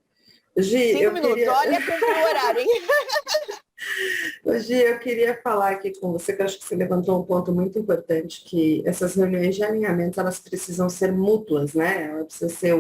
Gi, 5 minutos, queria... olha como é o horário, hein? Gi, eu queria falar aqui com você, que eu acho que você levantou um ponto muito importante, que essas reuniões de alinhamento, elas precisam ser mútuas, né? Ela precisa ser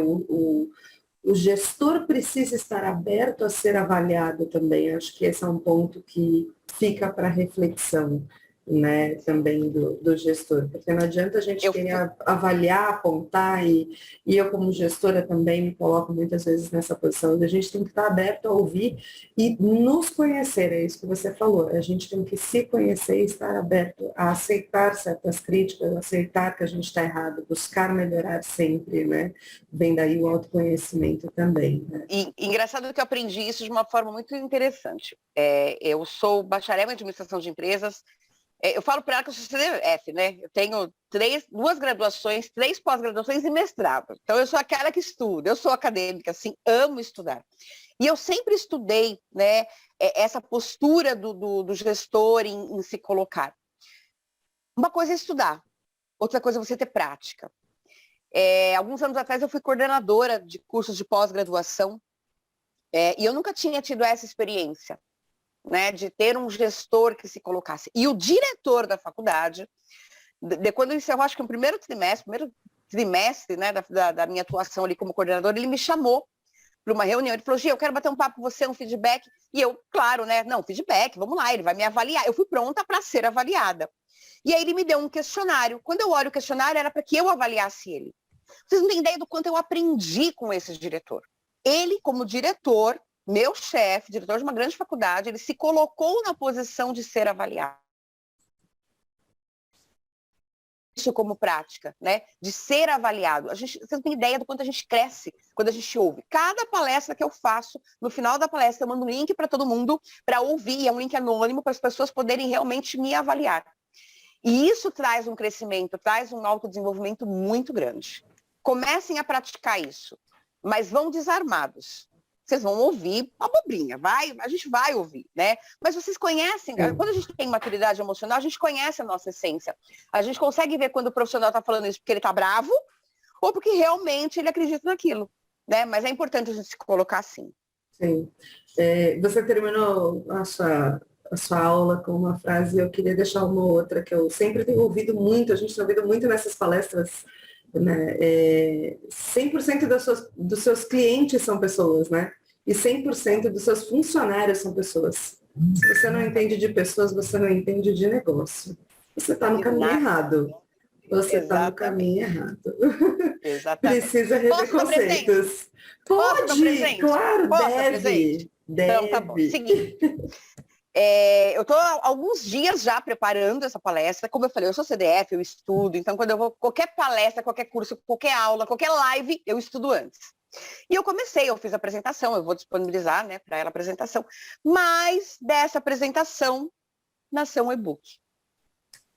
o gestor precisa estar aberto a ser avaliado também. Acho que esse é um ponto que fica para reflexão, né, também do gestor, porque não adianta a gente querer avaliar, apontar, e eu como gestora também me coloco muitas vezes nessa posição, a gente tem que estar aberto a ouvir e nos conhecer, é isso que você falou, a gente tem que se conhecer e estar aberto a aceitar certas críticas, aceitar que a gente está errado, buscar melhorar sempre, né, vem daí o autoconhecimento também. Né? E engraçado que eu aprendi isso de uma forma muito interessante. Eu sou bacharel em administração de empresas. Eu falo para ela que eu sou CDF, né? Eu tenho 2 graduações, 3 pós-graduações e mestrado. Então, eu sou aquela que estuda, eu sou acadêmica, assim, amo estudar. E eu sempre estudei, né, essa postura do gestor em se colocar. Uma coisa é estudar, outra coisa é você ter prática. Alguns anos atrás, eu fui coordenadora de cursos de pós-graduação e eu nunca tinha tido essa experiência. Né, de ter um gestor que se colocasse. E o diretor da faculdade, quando eu encerrou, acho que no primeiro trimestre, né, da minha atuação ali como coordenador, ele me chamou para uma reunião, ele falou: Gi, eu quero bater um papo com você, um feedback, e eu, claro, né, não, feedback, vamos lá, ele vai me avaliar. Eu fui pronta para ser avaliada. E aí ele me deu um questionário. Quando eu olho o questionário, era para que eu avaliasse ele. Vocês não têm ideia do quanto eu aprendi com esse diretor. Ele, como diretor, meu chefe, diretor de uma grande faculdade, ele se colocou na posição de ser avaliado. isso como prática, né? De ser avaliado. Você não tem ideia do quanto a gente cresce quando a gente ouve. Cada palestra que eu faço, no final da palestra, eu mando um link para todo mundo para ouvir, é um link anônimo para as pessoas poderem realmente me avaliar. E isso traz um crescimento, traz um autodesenvolvimento muito grande. Comecem a praticar isso, mas vão desarmados. Vocês vão ouvir abobrinha, a gente vai ouvir, né? Mas vocês conhecem, quando a gente tem maturidade emocional, a gente conhece a nossa essência. A gente consegue ver quando o profissional está falando isso porque ele está bravo ou porque realmente ele acredita naquilo, né? Mas é importante a gente se colocar assim. Sim. Você terminou a sua aula com uma frase, eu queria deixar uma outra, que eu sempre tenho ouvido muito, a gente tem ouvido muito nessas palestras, né? 100% dos seus clientes são pessoas, né? E 100% dos seus funcionários são pessoas. Se você não entende de pessoas, você não entende de negócio. Você está no caminho errado. Você está no caminho errado. Exatamente. Precisa rever conceitos. Pode, claro, deve. Então, tá bom. Seguinte. Eu estou há alguns dias já preparando essa palestra. Como eu falei, eu sou CDF, eu estudo. Então, quando eu vou qualquer palestra, qualquer curso, qualquer aula, qualquer live, eu estudo antes. E eu fiz a apresentação, eu vou disponibilizar, né, para ela a apresentação. Mas dessa apresentação nasceu um e-book.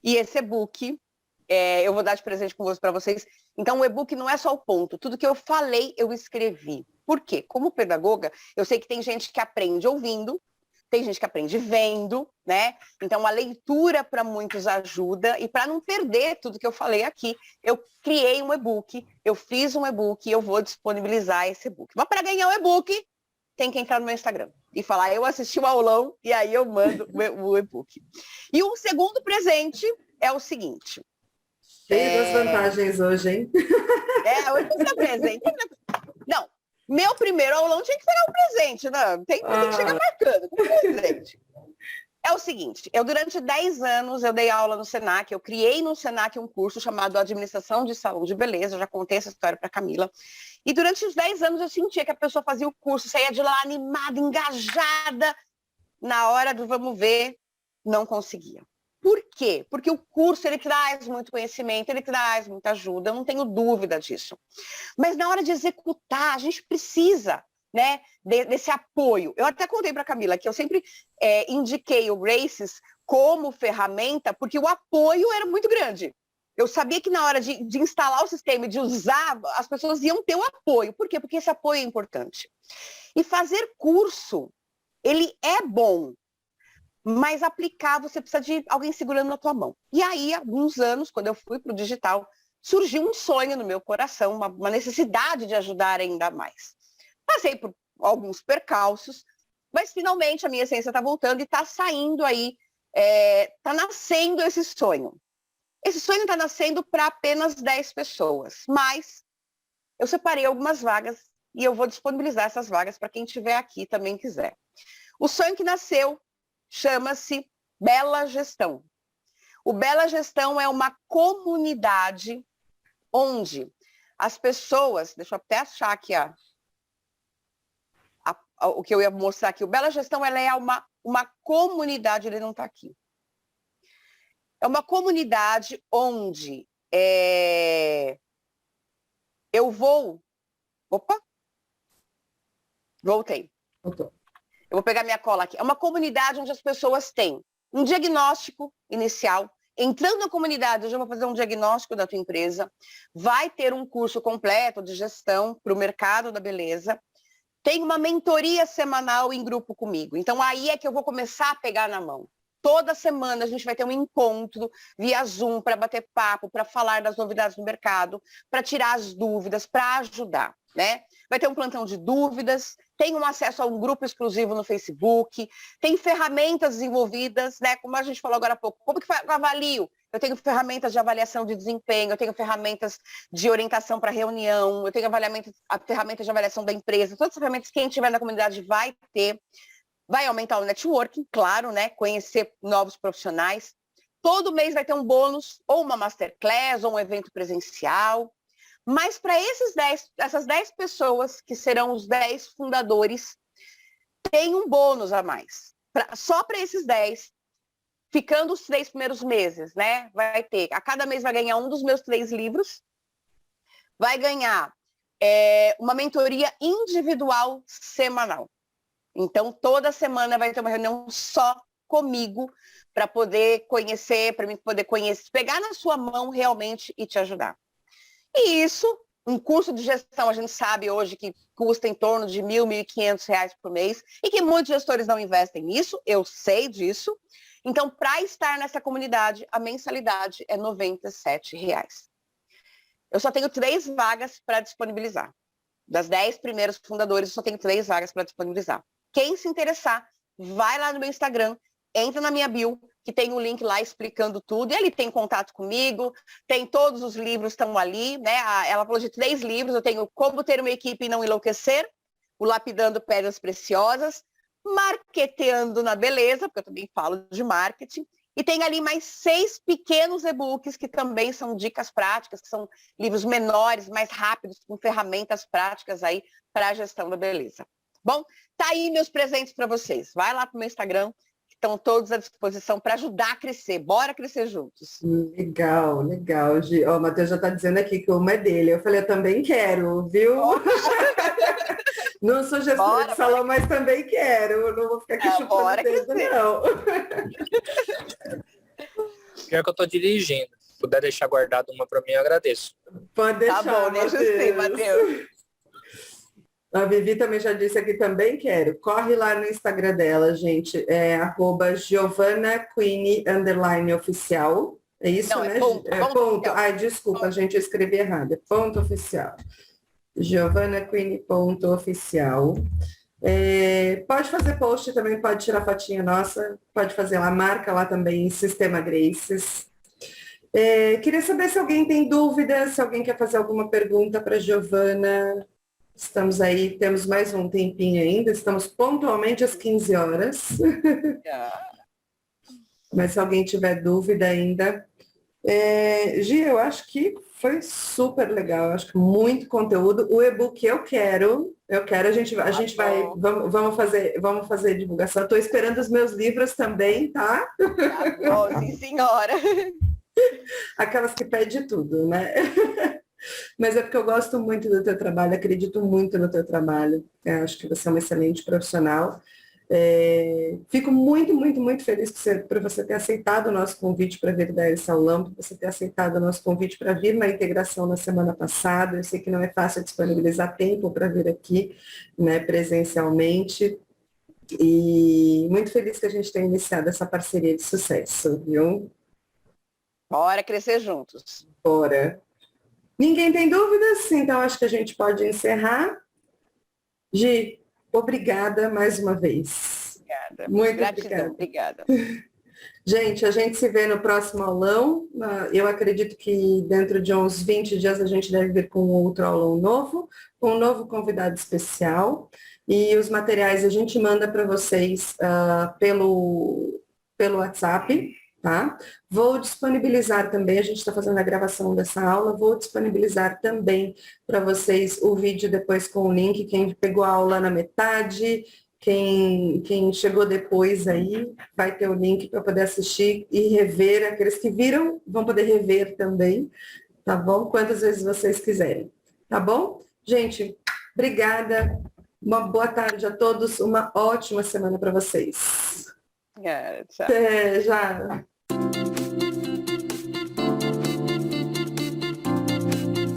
E esse e-book, eu vou dar de presente para vocês. Então, o e-book não é só o ponto. Tudo que eu falei, eu escrevi. Por quê? Como pedagoga, eu sei que tem gente que aprende ouvindo, tem gente que aprende vendo, né? Então, a leitura para muitos ajuda. E para não perder tudo que eu falei aqui, eu criei um e-book, eu fiz um e-book e eu vou disponibilizar esse e-book. Mas para ganhar o e-book, tem que entrar no meu Instagram e falar, eu assisti o aulão, e aí eu mando o e-book. E o segundo presente é o seguinte. Cheio das vantagens hoje, hein? Hoje é presente. Não. Meu primeiro aulão tinha que ser um presente, né? Tem que chegar marcando com presente. É o seguinte, durante 10 anos eu dei aula no Senac, eu criei no Senac um curso chamado Administração de Saúde e Beleza, eu já contei essa história para Camila. E durante os 10 anos eu sentia que a pessoa fazia o curso, saía de lá animada, engajada. Na hora do vamos ver, não conseguia. Por quê? Porque o curso, ele traz muito conhecimento, ele traz muita ajuda, eu não tenho dúvida disso. Mas na hora de executar, a gente precisa, né, desse apoio. Eu até contei para a Camila que eu sempre indiquei o Graces como ferramenta, porque o apoio era muito grande. Eu sabia que na hora de instalar o sistema e de usar, as pessoas iam ter o apoio. Por quê? Porque esse apoio é importante. E fazer curso, ele é bom. Mas aplicar, você precisa de alguém segurando na tua mão. E aí, há alguns anos, quando eu fui para o digital, surgiu um sonho no meu coração, uma necessidade de ajudar ainda mais. Passei por alguns percalços, mas finalmente a minha essência está voltando e está saindo aí, está nascendo esse sonho. Esse sonho está nascendo para apenas 10 pessoas, mas eu separei algumas vagas e eu vou disponibilizar essas vagas para quem estiver aqui também quiser. O sonho que nasceu chama-se Bela Gestão. O Bela Gestão é uma comunidade onde as pessoas, deixa eu até achar aqui o que eu ia mostrar aqui, o Bela Gestão ela é uma comunidade, ele não está aqui. É uma comunidade onde eu vou... Opa! Voltei. Voltou. Eu vou pegar minha cola aqui. É uma comunidade onde as pessoas têm um diagnóstico inicial. Entrando na comunidade, eu já vou fazer um diagnóstico da tua empresa. Vai ter um curso completo de gestão para o mercado da beleza. Tem uma mentoria semanal em grupo comigo. Então, aí é que eu vou começar a pegar na mão. Toda semana a gente vai ter um encontro via Zoom para bater papo, para falar das novidades do mercado, para tirar as dúvidas, para ajudar, né? Vai ter um plantão de dúvidas, tem um acesso a um grupo exclusivo no Facebook, tem ferramentas desenvolvidas, né? Como a gente falou agora há pouco. Como que eu avalio? Eu tenho ferramentas de avaliação de desempenho, eu tenho ferramentas de orientação para reunião, eu tenho ferramentas de avaliação da empresa. Todas as ferramentas que quem estiver na comunidade vai ter. Vai aumentar o networking, claro, né? Conhecer novos profissionais. Todo mês vai ter um bônus, ou uma masterclass, ou um evento presencial. Mas para essas 10 pessoas, que serão os 10 fundadores, tem um bônus a mais. Só para esses 10, ficando os 3 primeiros meses, né? Vai ter, a cada mês vai ganhar um dos meus 3 livros, vai ganhar uma mentoria individual semanal. Então, toda semana vai ter uma reunião só comigo para poder conhecer, para mim poder conhecer, pegar na sua mão realmente e te ajudar. E isso, um curso de gestão, a gente sabe hoje que custa em torno de R$ 1.000, R$ 1.500 por mês e que muitos gestores não investem nisso, eu sei disso. Então, para estar nessa comunidade, a mensalidade é R$ 97. Eu só tenho 3 vagas para disponibilizar. Das 10 primeiros fundadores, eu só tenho 3 vagas para disponibilizar. Quem se interessar, vai lá no meu Instagram, entra na minha bio, que tem um link lá explicando tudo. E ali tem contato comigo, tem todos os livros estão ali, né? Ela falou de 3 livros, eu tenho Como Ter uma Equipe e Não Enlouquecer, o Lapidando Pedras Preciosas, Marqueteando na Beleza, porque eu também falo de marketing, e tem ali mais 6 pequenos e-books que também são dicas práticas, que são livros menores, mais rápidos, com ferramentas práticas aí para a gestão da beleza. Bom, tá aí meus presentes para vocês. Vai lá para o meu Instagram, que estão todos à disposição para ajudar a crescer. Bora crescer juntos. Legal, legal, Gi. Ó, o Matheus já está dizendo aqui que uma é dele. Eu falei, eu também quero, viu? Não sou gestora de salão, mas também quero. Eu não vou ficar aqui chupando o dedo, não. Pior que eu tô dirigindo. Se puder deixar guardado uma para mim, eu agradeço. Pode deixar, tá bom, deixa sim, Matheus. A Vivi também já disse aqui, também quero. Corre lá no Instagram dela, gente. É @GiovanaQueenie_oficial. É isso, não, né? É ponto. Ai, desculpa, gente, eu escrevi errado. É ponto oficial. GiovanaQueenie.oficial. Pode fazer post também, pode tirar fotinha nossa, pode fazer lá, marca lá também, Sistema Graces. Queria saber se alguém tem dúvidas, se alguém quer fazer alguma pergunta para a Giovana. Estamos aí, temos mais um tempinho ainda, estamos pontualmente às 15 horas. Mas se alguém tiver dúvida ainda. Gi, eu acho que foi super legal, eu acho que muito conteúdo. O e-book eu quero, a gente vai, vamos fazer divulgação. Estou esperando os meus livros também, tá? Bom, sim, senhora. Aquelas que pedem tudo, né? Mas é porque eu gosto muito do teu trabalho, acredito muito no teu trabalho. Acho que você é um excelente profissional. Fico muito, muito, muito feliz por você ter aceitado o nosso convite para vir dar esse aulão, por você ter aceitado o nosso convite para vir na integração na semana passada. Eu sei que não é fácil disponibilizar tempo para vir aqui, né, presencialmente. E muito feliz que a gente tenha iniciado essa parceria de sucesso, viu? Bora crescer juntos. Bora. Ninguém tem dúvidas? Então acho que a gente pode encerrar. Gi, obrigada mais uma vez. Obrigada. Muito Gratidão, obrigada. Gente, a gente se vê no próximo aulão. Eu acredito que dentro de uns 20 dias a gente deve vir com outro aulão novo, com um novo convidado especial. E os materiais a gente manda para vocês pelo WhatsApp. Tá? Vou disponibilizar também, a gente está fazendo a gravação dessa aula, vou disponibilizar também para vocês o vídeo depois com o link, quem pegou a aula na metade, quem chegou depois aí, vai ter o link para poder assistir e rever, aqueles que viram vão poder rever também, tá bom? Quantas vezes vocês quiserem, tá bom? Gente, obrigada, uma boa tarde a todos, uma ótima semana para vocês. Tchau. Até já.